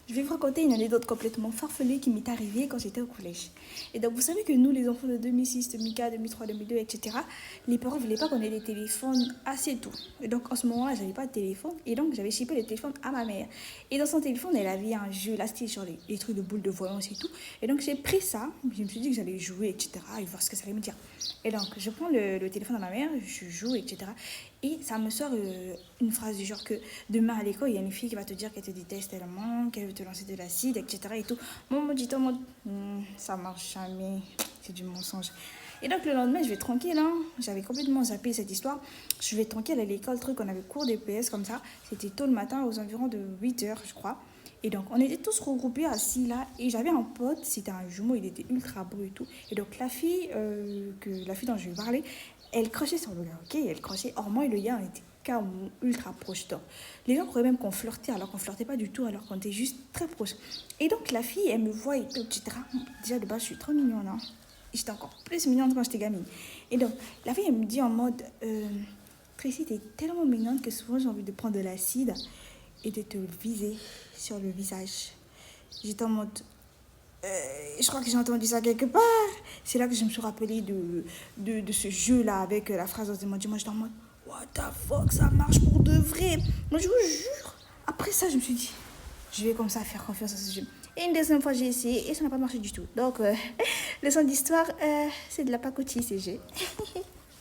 Je vais vous raconter une anecdote complètement farfelue qui m'est arrivée quand j'étais au collège. Et donc, vous savez que nous, les enfants de 2006, 2004, 2003, 2002, etc., les parents ne voulaient pas qu'on ait des téléphones assez tôt. Et donc, en ce moment-là, j'avais pas de téléphone. Et donc, j'avais chippé le téléphone à ma mère. Et dans son téléphone, elle avait un jeu, là, c'était sur les trucs de boules de voyance et tout. Et donc, j'ai pris ça. Je me suis dit que j'allais jouer, etc., et voir ce que ça allait me dire. Et donc, je prends le téléphone à ma mère, je joue, etc. Et ça me sort une phrase du genre que demain à l'école, il y a une fille qui va te dire qu'elle te déteste tellement, qu'elle veut te lancer de l'acide, etc. Et tout. Moi, on me dit en mode, ça marche jamais, c'est du mensonge. Et donc le lendemain, je vais tranquille, hein. J'avais complètement zappé cette histoire. Je vais tranquille à l'école, truc, on avait cours d'EPS comme ça. C'était tôt le matin, aux environs de 8 heures, je crois. Et donc, on était tous regroupés assis là. Et j'avais un pote, c'était un jumeau, il était ultra beau et tout. Et donc, la fille dont je lui parlais, elle crochait sur le gars, ok? Elle crochait. Or, moi et le gars, on était carrément ultra proches. Donc, les gens croyaient même qu'on flirtait, alors qu'on flirtait pas du tout, alors qu'on était juste très proches. Et donc, la fille, elle me voit et tout, etc. Déjà, de base, je suis trop mignonne, hein. J'étais encore plus mignonne quand j'étais gamine. Et donc, la fille, elle me dit en mode, Tracy, t'es tellement mignonne que souvent, j'ai envie de prendre de l'acide et de te viser sur le visage. J'étais en mode, je crois que j'ai entendu ça quelque part. C'est là que je me suis rappelé de ce jeu-là avec la phrase de moi. Moi, j'étais en mode, what the fuck, ça marche pour de vrai. Moi, je vous jure. Après ça, je me suis dit, je vais comme ça faire confiance à ce jeu. Et une deuxième fois, j'ai essayé et ça n'a pas marché du tout. Donc, leçon d'histoire, c'est de la pacotille, ces jeux.